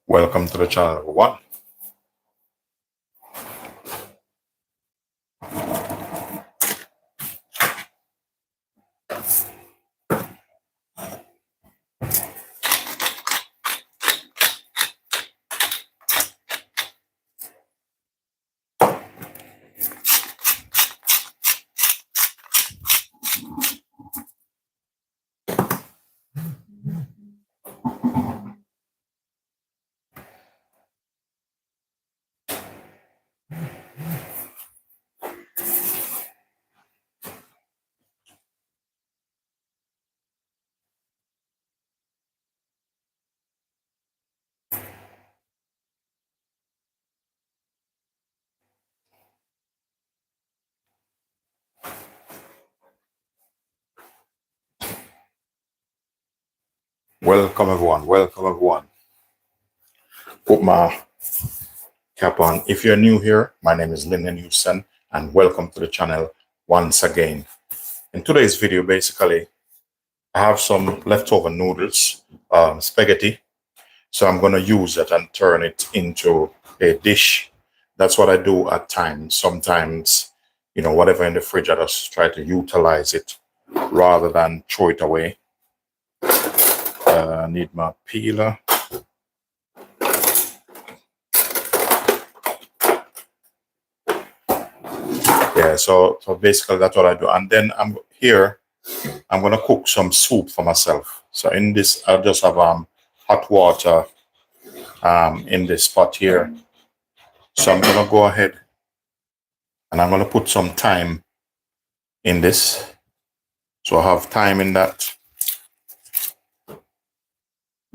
Welcome to the channel, everyone. Welcome, everyone. Welcome, everyone. Put my cap on. If you're new here, my name is Linden Houston, and welcome to the channel once again. In today's video, basically, I have some leftover noodles, spaghetti. So I'm going to use it and turn it into a dish. That's what I do at times. Sometimes, whatever in the fridge, I just try to utilize it rather than throw it away. I need my peeler. Yeah, so basically that's what I do. And then I'm going to cook some soup for myself. So in this, I just have hot water in this pot here. So I'm going to go ahead and I'm going to put some thyme in this. So I have thyme in that.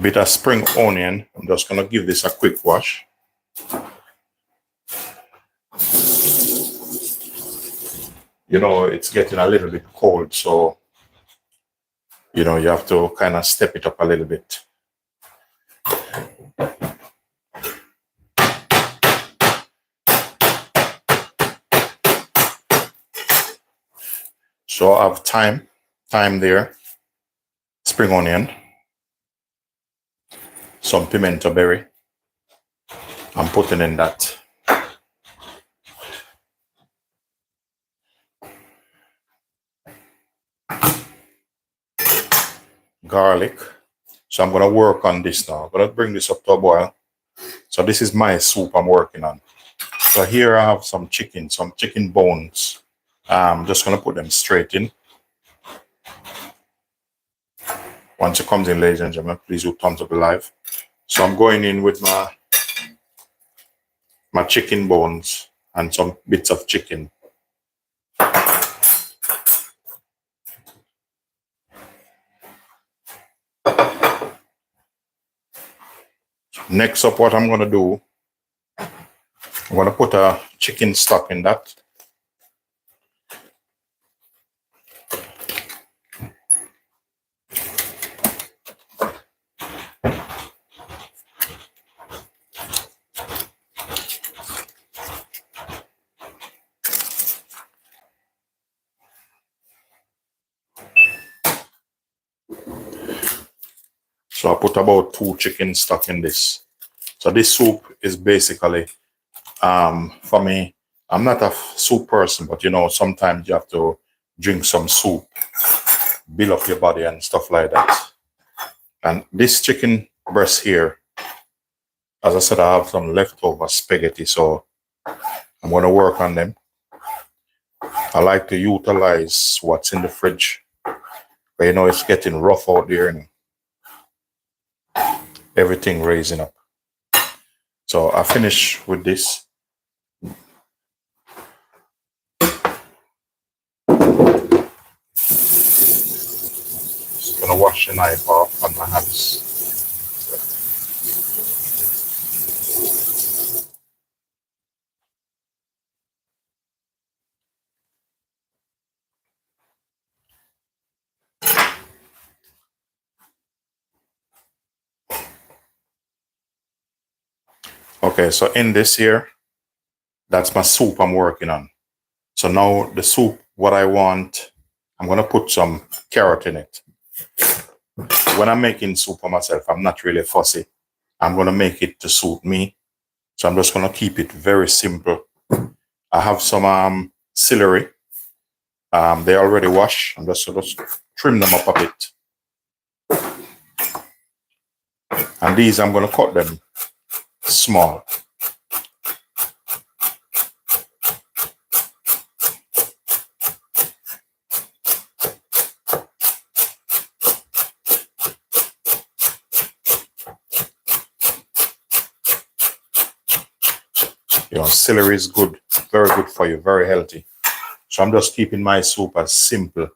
Bit of spring onion. I'm just going to give this a quick wash. It's getting a little bit cold, so you have to kind of step it up a little bit. So I have thyme there, spring onion, some pimento berry. I'm putting in that. Garlic. So I'm going to work on this now. I'm going to bring this up to a boil. So this is my soup I'm working on. So here I have some chicken bones. I'm just going to put them straight in. Once it comes in, ladies and gentlemen, please do thumbs up the live. So I'm going in with my chicken bones and some bits of chicken. Next up, what I'm going to do, I'm going to put a chicken stock in that. So I put about 2 chicken stock in this. So this soup is basically, for me, I'm not a soup person, but sometimes you have to drink some soup, build up your body and stuff like that. And this chicken breast here, as I said, I have some leftover spaghetti, so I'm going to work on them. I like to utilize what's in the fridge. But it's getting rough out there and everything raising up. So I finish with this. Just gonna wash the knife off on my hands. Okay, so in this here, that's my soup I'm working on. So now the soup, what I want, I'm gonna put some carrot in it. When I'm making soup for myself, I'm not really fussy. I'm going to make it to suit me. So I'm just going to keep it very simple. I have some celery. They already washed. I'm just going to trim them up a bit. And these, I'm going to cut them small. You know, celery is good, very good for you, very healthy. So I'm just keeping my soup as simple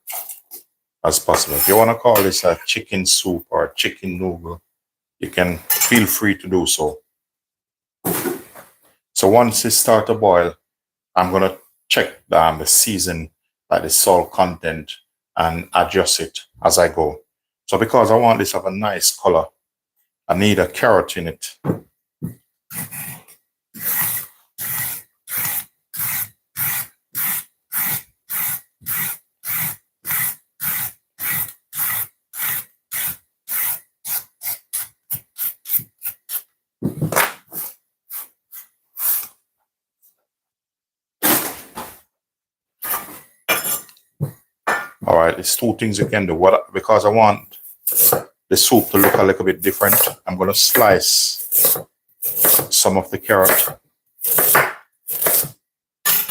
as possible. If you want to call this a chicken soup or a chicken noodle, you can feel free to do so. So once it starts to boil, I'm going to check the season, like the salt content, and adjust it as I go. So because I want this to have a nice color, I need a carrot in it. All right, it's two things you can do. Because I want the soup to look a little bit different, I'm going to slice some of the carrot.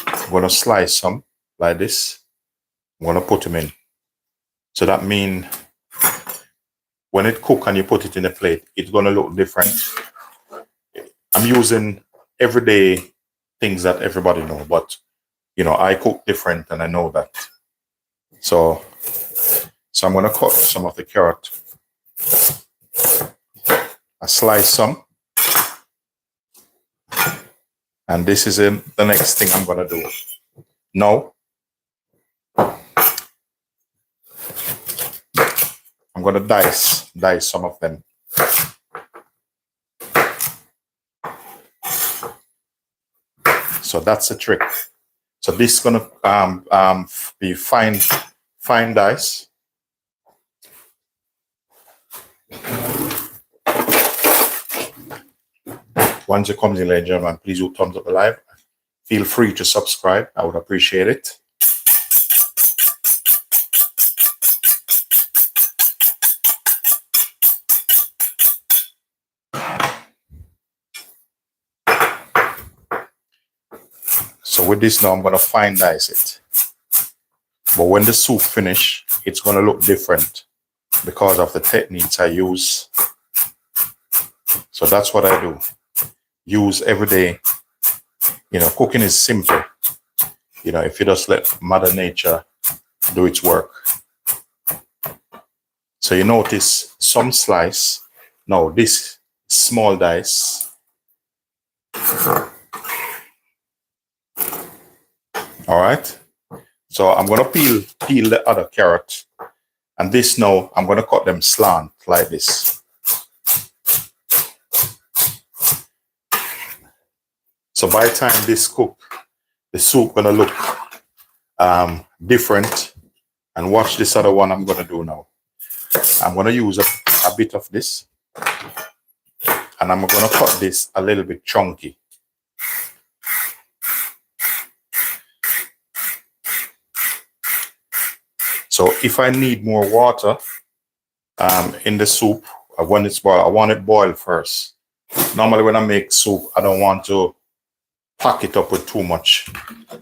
I'm going to slice some like this. I'm going to put them in. So that means when it cooks and you put it in a plate, it's going to look different. I'm using everyday things that everybody know, but you know, I cook different and I know that. So I'm going to cut some of the carrot. I slice some. And this is the next thing I'm going to do. Now, I'm going to dice some of them. So that's the trick. So this is going to be fine dice. Once it comes in, ladies and gentlemen, please do thumbs up the live. Feel free to subscribe. I would appreciate it. So with this now, I'm going to fine dice it. But when the soup finish, it's going to look different because of the techniques I use. So that's what I do. Use every day. You know, cooking is simple. You know, if you just let Mother Nature do its work. So you notice some slice. Now this small dice. All right. So I'm going to peel the other carrot. And this now, I'm going to cut them slant like this. So by the time this cook, the soup going to look different. And watch this other one I'm going to do now. I'm going to use a bit of this. And I'm going to cut this a little bit chunky. So if I need more water in the soup, when it's boiled, I want it boiled first. Normally when I make soup, I don't want to pack it up with too much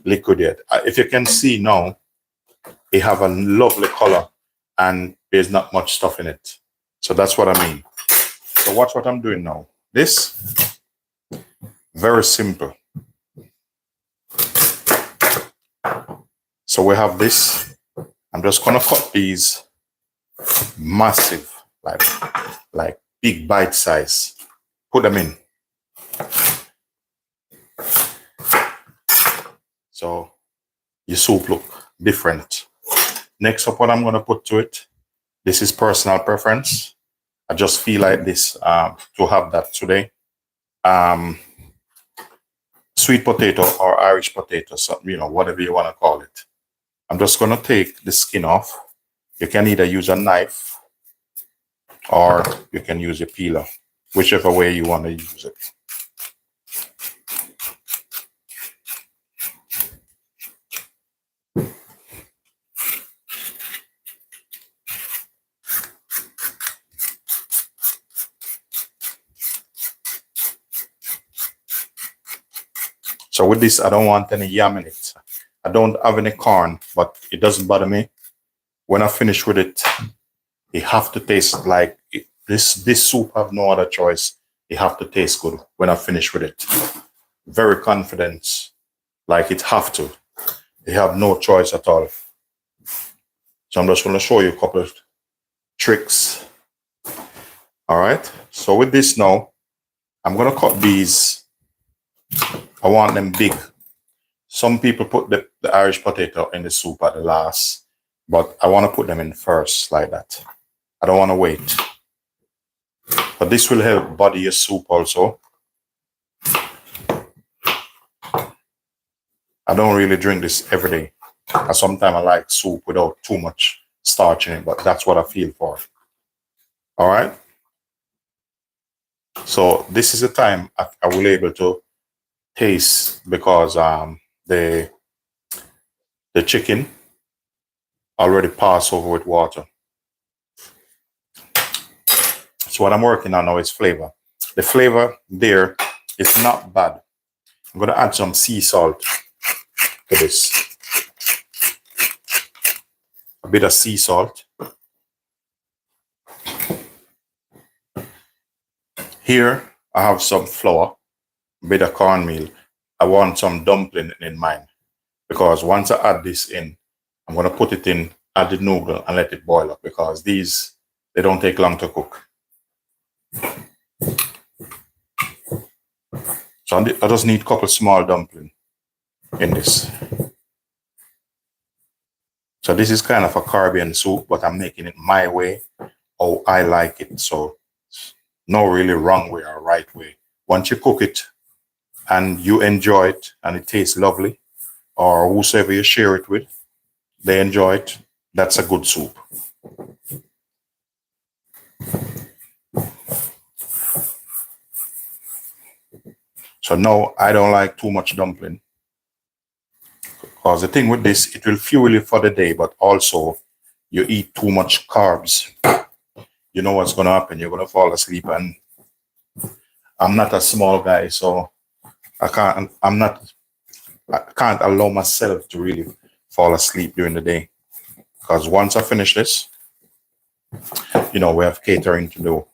liquid yet. If you can see now, it have a lovely color and there's not much stuff in it. So that's what I mean. So watch what I'm doing now. This, very simple. So we have this. I'm just gonna cut these massive, like big bite size. Put them in. So your soup look different. Next up, what I'm gonna put to it. This is personal preference. I just feel like this to have that today. Sweet potato or Irish potato, so, you know, whatever you want to call it. I'm just going to take the skin off. You can either use a knife or you can use a peeler. whichever way you want to use it. So with this, I don't want any yam in it. I don't have any corn, but it doesn't bother me. When I finish with it, it have to taste like it. This soup have no other choice. It have to taste good when I finish with it. Very confident, like it have to. They have no choice at all. So I'm just going to show you a couple of tricks. All right. So with this now, I'm going to cut these. I want them big. Some people put the Irish potato in the soup at the last, but I want to put them in first like that. I don't want to wait. But this will help body your soup also. I don't really drink this every day. Sometimes I like soup without too much starch in it, but that's what I feel for. All right. So this is the time I will be able to taste, because the chicken already passed over with water. So what I'm working on now is flavor. The flavor there is not bad. I'm going to add some sea salt to this. A bit of sea salt. Here I have some flour, a bit of cornmeal. I want some dumpling in mine, because once I add this in, I'm going to put it in, add the noodle and let it boil up, because these, they don't take long to cook. So I just need a couple small dumplings in this. So this is kind of a Caribbean soup, but I'm making it my way, how I like it. So no really wrong way or right way. Once you cook it and you enjoy it and it tastes lovely, or whosoever you share it with, they enjoy it, that's a good soup. So now I don't like too much dumpling, because the thing with this, it will fuel you for the day, but also you eat too much carbs. You know what's going to happen. You're going to fall asleep, and I'm not a small guy, so I can't allow myself to really fall asleep during the day, because once I finish this, we have catering to do.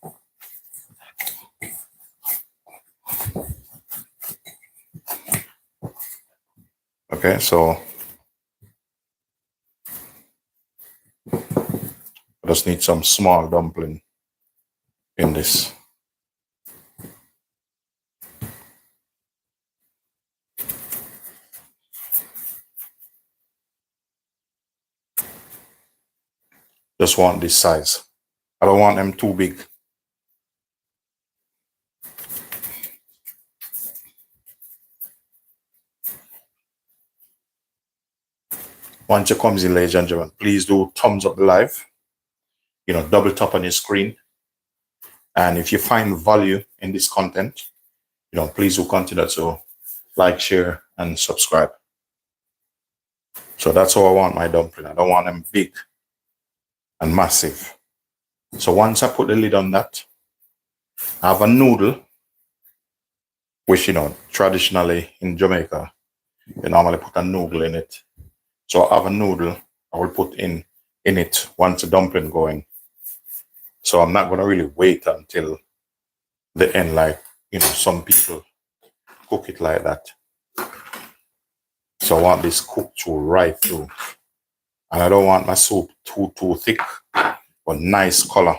Okay, so I just need some small dumpling in this. Just want this size. I don't want them too big. Once you come in, ladies and gentlemen, please do thumbs up the live. Double tap on your screen. And if you find value in this content, please do continue to like, share, and subscribe. So that's how I want my dumpling. I don't want them big and massive. So once I put the lid on that, I have a noodle, which, traditionally in Jamaica, you normally put a noodle in it. So I have a noodle I will put in it once the dumpling going. So I'm not going to really wait until the end, like, some people cook it like that. So I want this cooked through, right through. And I don't want my soup too thick, but nice color.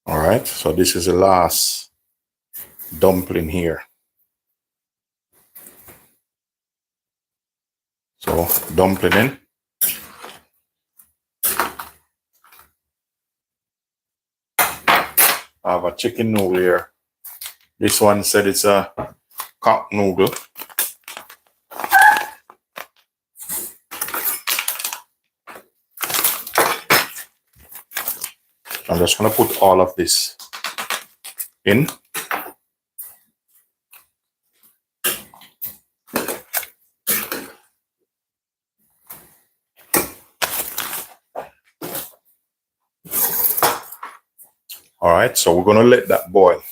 All right, so this is the last dumpling here. So dumpling in. I have a chicken noodle here. This one said it's a cup noodle. I'm just going to put all of this in. All right, so we're going to let that boil.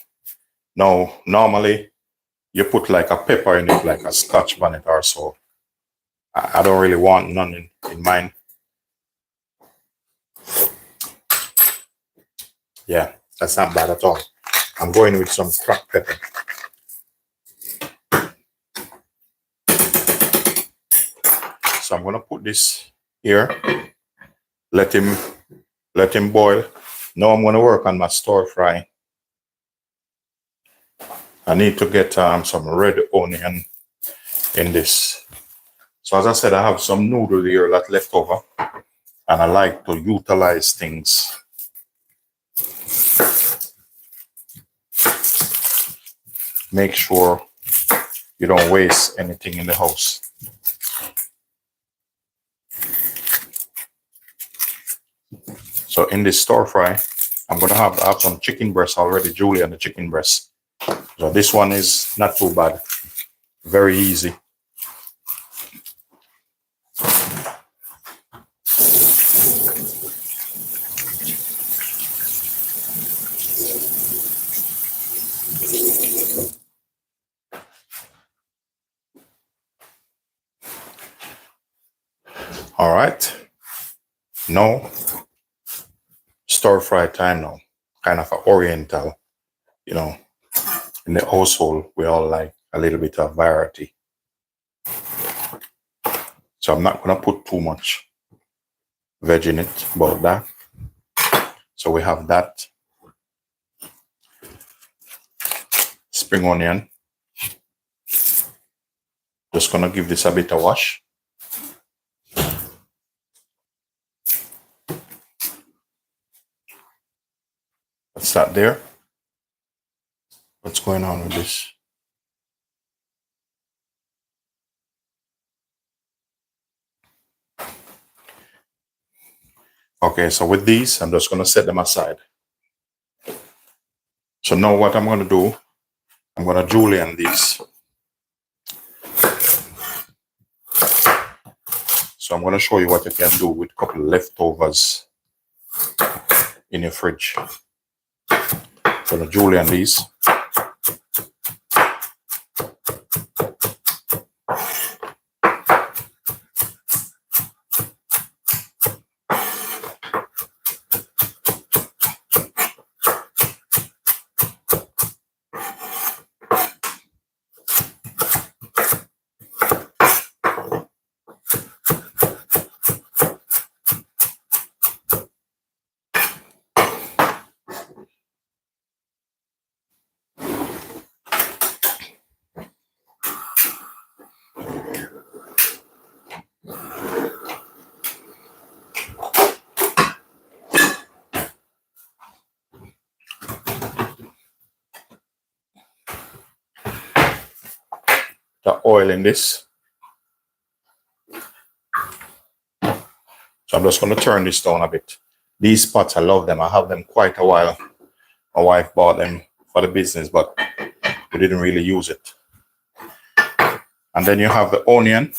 Now, normally you put like a pepper in it, like a Scotch bonnet or so. I don't really want none in mine. Yeah, that's not bad at all. I'm going with some cracked pepper. So I'm going to put this here. Let him boil. Now I'm going to work on my stir fry. I need to get some red onion in this. So as I said, I have some noodle here that left over, and I like to utilize things. Make sure you don't waste anything in the house. So in this stir fry, I'm gonna have some chicken breast already, Julie, and the chicken breast. So this one is not too bad, very easy. All right, now stir fry time now, kind of an oriental, you know. In the household, we all like a little bit of variety. So I'm not gonna put too much veg in it about that. So we have that. Spring onion. Just gonna give this a bit of wash. That's that there. What's going on with this? Okay, so with these, I'm just gonna set them aside. So now what I'm gonna do, I'm gonna julienne these. So I'm gonna show you what you can do with a couple of leftovers in your fridge. So the julienne these. The oil in this. So I'm just going to turn this down a bit. These pots, I love them. I have them quite a while. My wife bought them for the business, but we didn't really use it. And then you have the onion.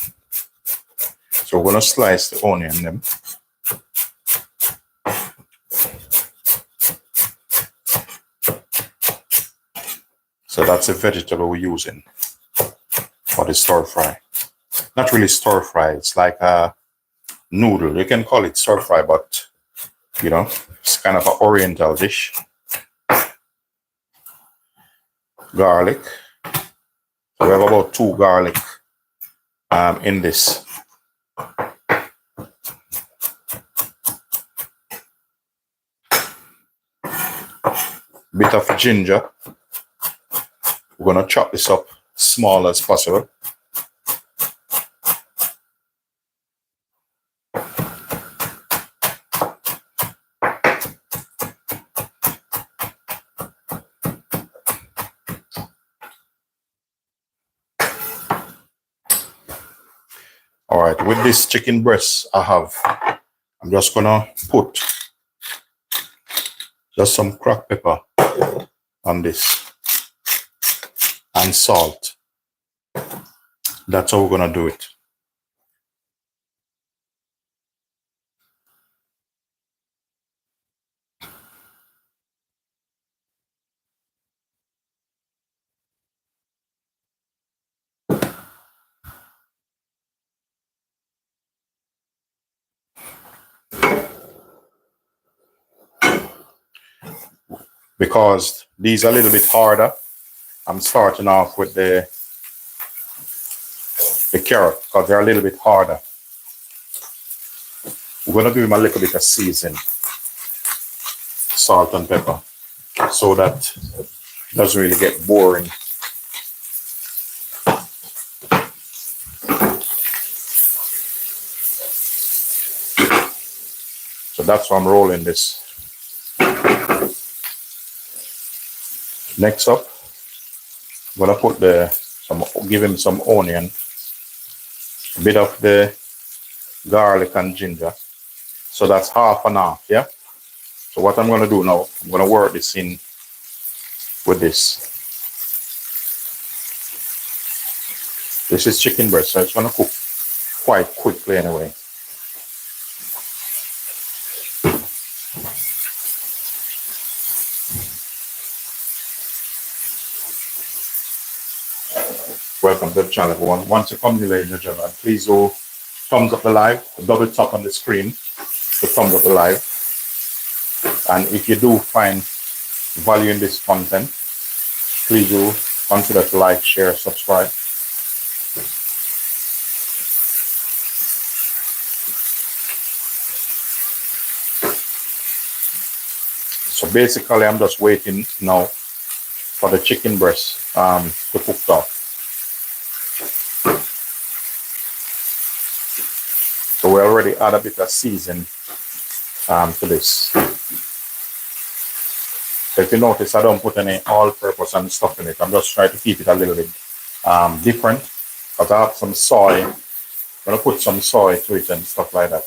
So we're going to slice the onion them. So that's a vegetable we're using for the stir fry. Not really stir fry, it's like a noodle. You can call it stir fry, but you know, it's kind of an oriental dish. Garlic. So we have about 2 garlic in this. Bit of ginger. We're gonna chop this up small as possible. with this chicken breast I have, I'm just gonna put just some cracked pepper on this and salt. That's how we're gonna do it. Because these are a little bit harder, I'm starting off with the carrot because they're a little bit harder. We're gonna give them a little bit of season, salt and pepper, so that it doesn't really get boring. So that's why I'm rolling this. Next up, I'm gonna put give him some onion, a bit of the garlic and ginger. So that's half and half, yeah? So what I'm gonna do now, I'm gonna work this in with this. This is chicken breast, so it's gonna cook quite quickly anyway. Welcome to the channel, everyone. Once you come here, ladies and gentlemen, please do thumbs up the live, double tap on the screen to thumbs up the live. And if you do find value in this content, please do consider to like, share, subscribe. So basically, I'm just waiting now for the chicken breast to cook off. So we already add a bit of season to this. So if you notice, I don't put any all-purpose and stuff in it. I'm just trying to keep it a little bit different. Because I have some soy. I'm going to put some soy to it and stuff like that.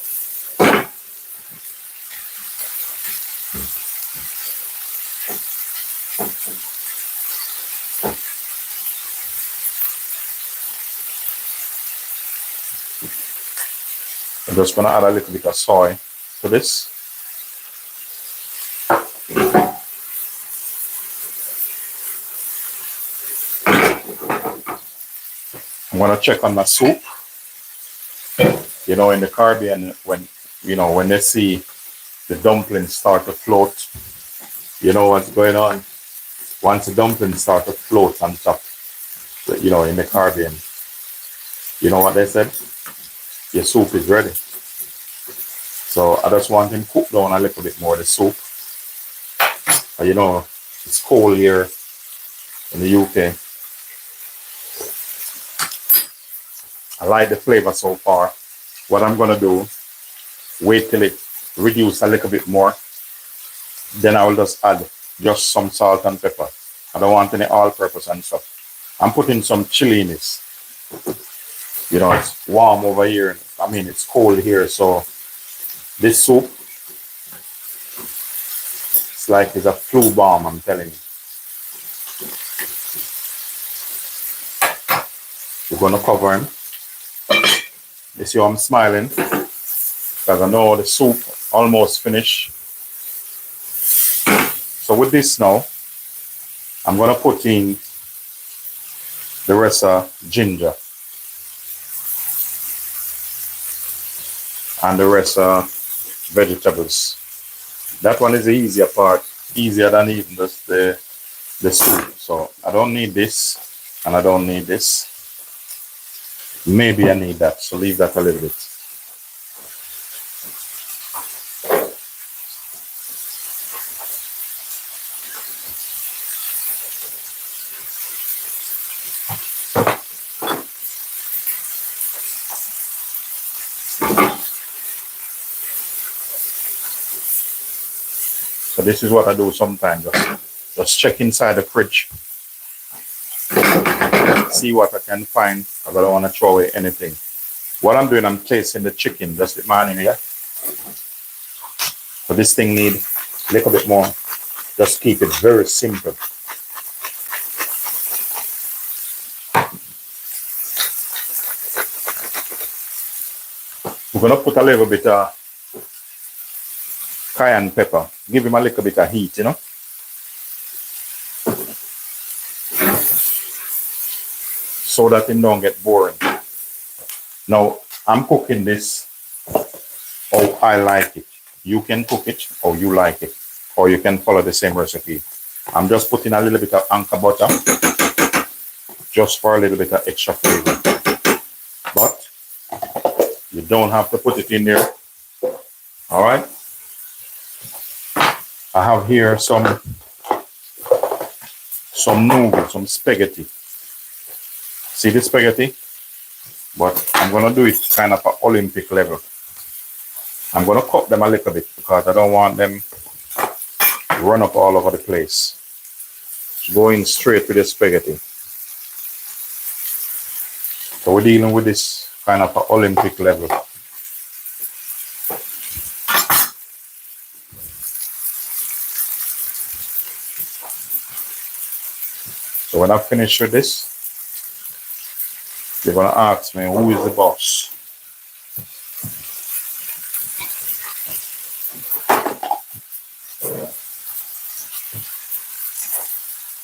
I'm just going to add a little bit of soy to this. I'm going to check on my soup. You know, in the Caribbean, when they see the dumplings start to float, you know what's going on. Once the dumplings start to float on top, you know, in the Caribbean, you know what they said? Your soup is ready. So I just want him to cook down a little bit more, the soup. You know, it's cold here in the UK. I like the flavor so far. What I'm gonna do, wait till it reduce a little bit more. Then I will just add just some salt and pepper. I don't want any all-purpose and stuff. I'm putting some chili in this. You know, it's warm over here. I mean, it's cold here, so this soup, it's like it's a flu bomb, I'm telling you. We're gonna cover him. You see how I'm smiling? Because I know the soup almost finished. So with this now, I'm gonna put in the rest of ginger and the rest of vegetables. That one is the easier part, easier than even just the soup. So I don't need this and I don't need this. Maybe I need that, so leave that a little bit. So this is what I do sometimes. Just check inside the fridge. See what I can find, because I don't want to throw away anything. What I'm doing, I'm placing the chicken just with my here. So this thing need a little bit more. Just keep it very simple. We're gonna put a little bit of cayenne pepper. Give him a little bit of heat, you know. So that it don't get boring. Now, I'm cooking this how I like it. You can cook it how you like it, or you can follow the same recipe. I'm just putting a little bit of anchor butter, just for a little bit of extra flavor. But you don't have to put it in there. All right. I have here some noodles, some spaghetti. See the spaghetti? But I'm gonna do it kind of at Olympic level. I'm gonna cook them a little bit because I don't want them to run up all over the place. Going straight with the spaghetti. So we're dealing with this kind of at Olympic level. So when I finish with this, you're gonna ask me who is the boss.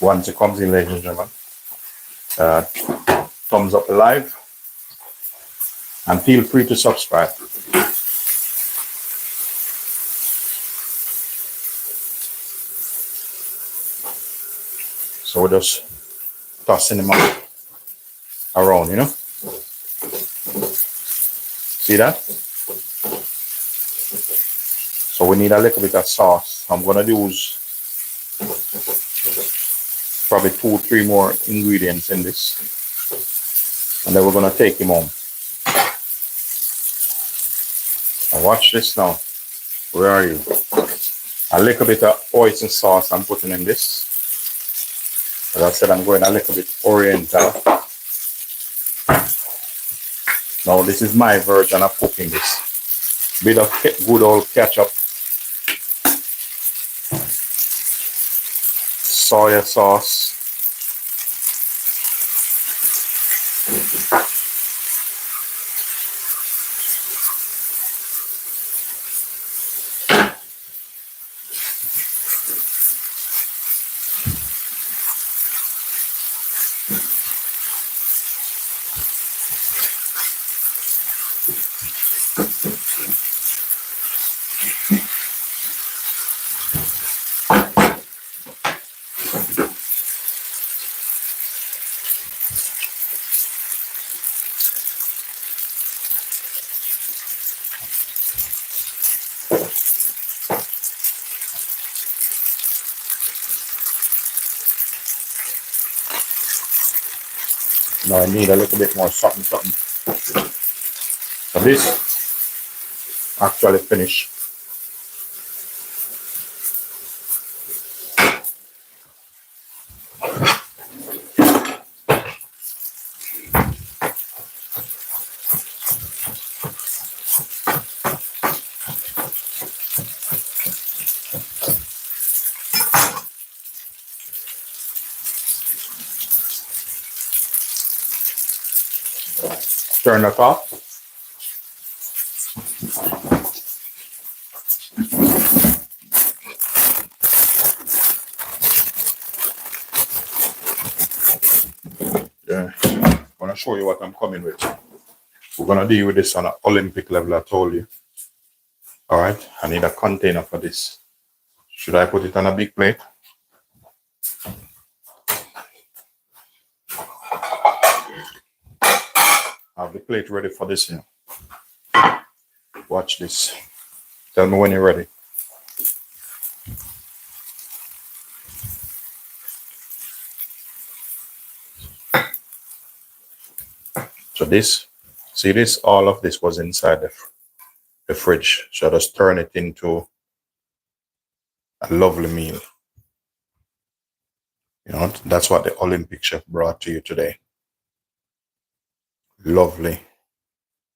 Once it comes in, ladies and gentlemen, thumbs up live and feel free to subscribe. So we're just tossing them up around, you know. See that? So we need a little bit of sauce. I'm gonna use probably 2-3 more ingredients in this, and then we're gonna take him home. Now watch this now. Where are you? A little bit of oyster sauce I'm putting in this. As I said, I'm going a little bit oriental. Now this is my version of cooking this. Bit of good old ketchup, soy sauce, Now I need a little bit more something. So this actually finished. Turn it off. Yeah, I'm gonna show you what I'm coming with. We're gonna deal with this on an Olympic level, I told you. All right, I need a container for this. Should I put it on a big plate? I have the plate ready for this, you know. Watch this. Tell me when you're ready. So this, see this, all of this was inside the fridge. So I just turn it into a lovely meal. You know, that's what the Olympic chef brought to you today. Lovely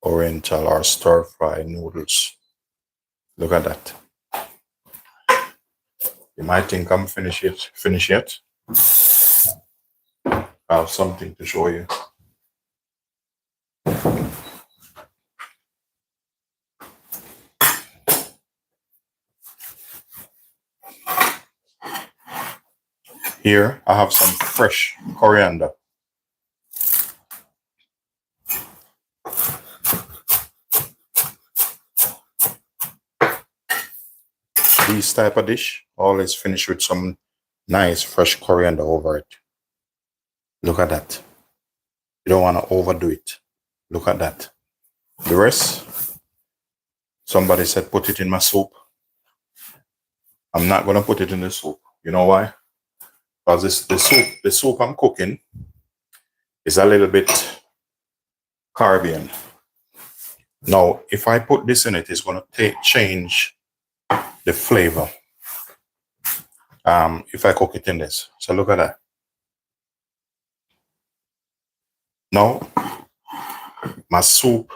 oriental or stir fry noodles. Look at that. You might think I'm finished yet. I have something to show you. Here I have some fresh coriander. These type of dish always finish with some nice fresh coriander over it. Look at that. You don't want to overdo it. Look at that. The rest, somebody said put it in my soup. I'm not going to put it in the soup. You know why? Because the soup I'm cooking is a little bit Caribbean. Now, if I put this in it, it's going to change the flavor. If I cook it in this. So look at that. Now, my soup,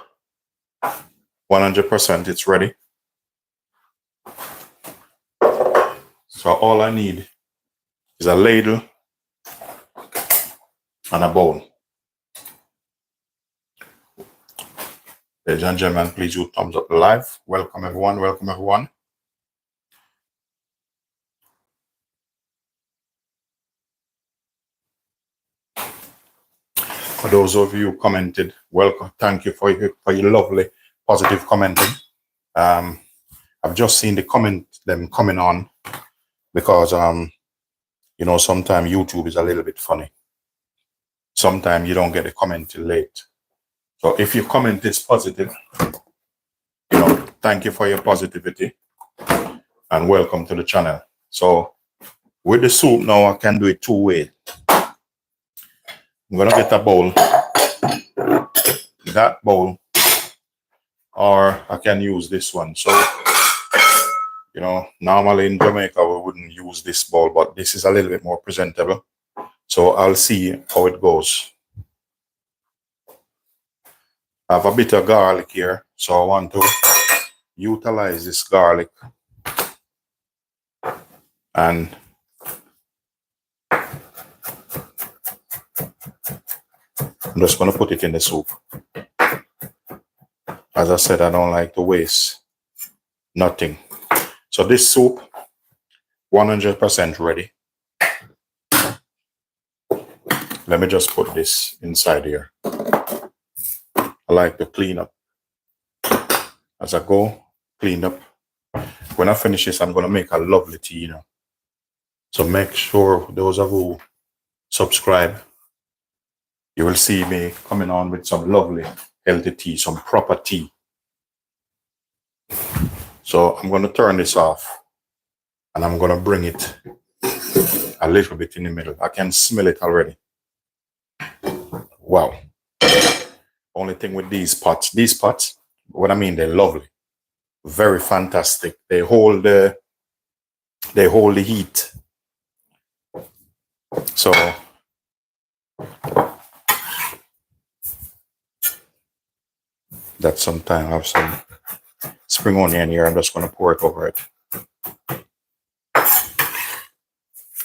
100%, it's ready. So all I need is a ladle and a bowl. Ladies and gentlemen, please do thumbs up the live. Welcome everyone, welcome everyone. For those of you who commented, welcome. Thank you for your lovely positive commenting. I've just seen the them coming on because you know, sometimes YouTube is a little bit funny. Sometimes you don't get a comment till late. So if your comment is positive, you know, thank you for your positivity and welcome to the channel. So with the soup now, I can do it two ways. I'm gonna get a bowl, that bowl, or I can use this one. So, you know, normally in Jamaica we wouldn't use this bowl, but this is a little bit more presentable. So I'll see how it goes. I have a bit of garlic here, so I want to utilize this garlic and I'm just going to put it in the soup. As I said, I don't like to waste nothing. So this soup, 100% ready. Let me just put this inside here. I like to clean up. As I go, clean up. When I finish this, I'm going to make a lovely tea, you know. So make sure those of you who subscribe, you will see me coming on with some lovely healthy tea, some proper tea. So I'm going to turn this off and I'm going to bring it a little bit in the middle. I can smell it already. Wow. Only thing with these pots, what I mean, they're lovely. Very fantastic. They hold the heat. So that sometime I have some spring onion here. I'm just going to pour it over it.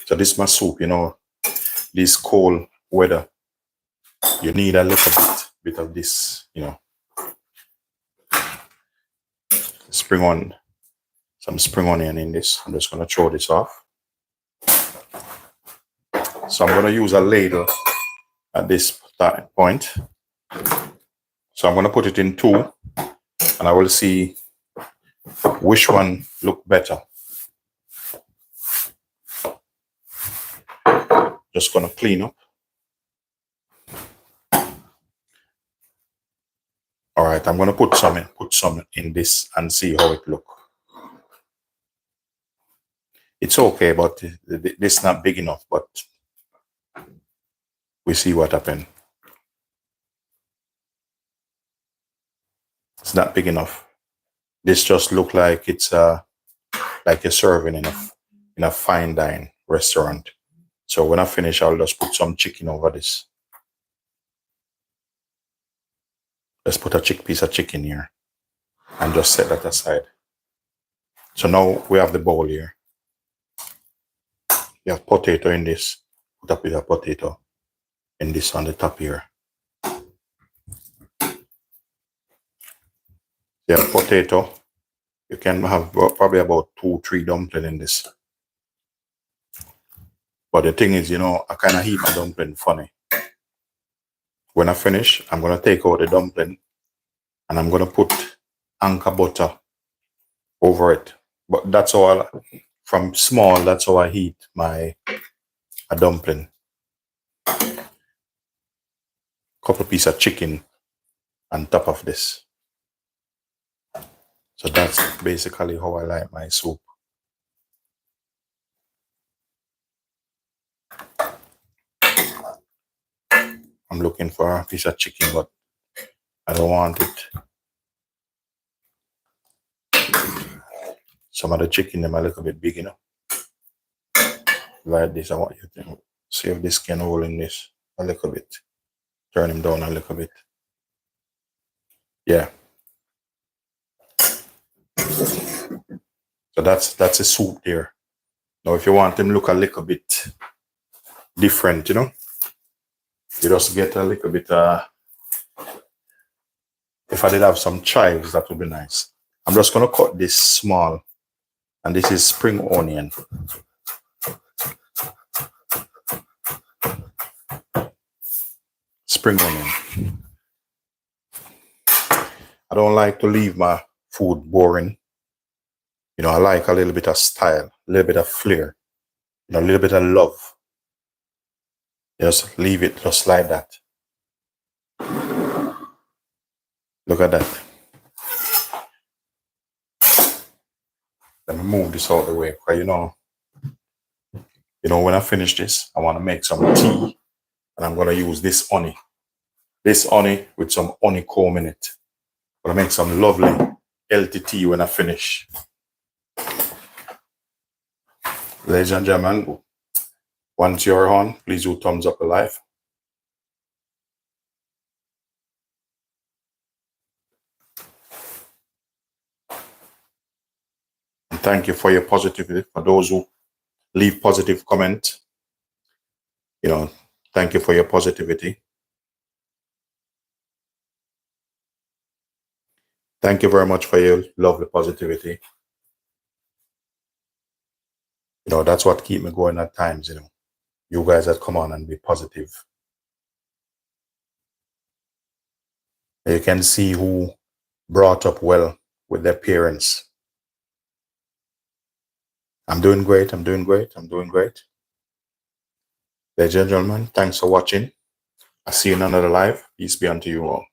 So this is my soup, you know, this cold weather, you need a little bit of this, you know, some spring onion in this. I'm just going to throw this off. So I'm going to use a ladle at this point. So I'm going to put it in two and I will see which one look better. Just going to clean up. All right, I'm going to put some in this and see how it look. It's okay, but this is not big enough, but we see what happened. It's not big enough. This just look like it's like you're serving in a fine dine restaurant. So when I finish, I'll just put some chicken over this. Let's put a piece of chicken here and just set that aside. So now we have the bowl here. You have potato in this. Put a bit of potato in this on the top here. You have potato. You can have probably about 2-3 dumplings in this. But the thing is, you know, I kind of heat my dumpling funny. When I finish, I'm going to take out the dumpling and I'm going to put anchor butter over it. But that's how from small, that's how I heat a dumpling. Couple piece of chicken on top of this. So that's basically how I like my soup. I'm looking for a piece of chicken, but I don't want it. Some of the chicken them a little bit big, you know. Like this, I want you to see if this can hold in this a little bit. Turn him down a little bit. Yeah. So that's a soup there. Now if you want them look a little bit different, you know, you just get a little bit if I did have some chives, that would be nice. I'm just gonna cut this small, and this is spring onion. Spring onion. I don't like to leave my food boring. You know, I like a little bit of style, a little bit of flair, you know, a little bit of love. Just leave it just like that. Look at that. Let me move this out of the way, because you know, when I finish this, I want to make some tea, and I'm going to use this honey. This honey with some honeycomb in it. I'm going to make some lovely healthy tea when I finish. Ladies and gentlemen, once you're on, please do thumbs up the live. And thank you for your positivity. For those who leave positive comment, you know, thank you for your positivity. Thank you very much for your lovely positivity. You know, that's what keeps me going at times, you know. You guys that come on and be positive. You can see who brought up well with their parents. I'm doing great, I'm doing great, I'm doing great. Ladies and gentlemen, thanks for watching. I'll see you in another live. Peace be unto you all.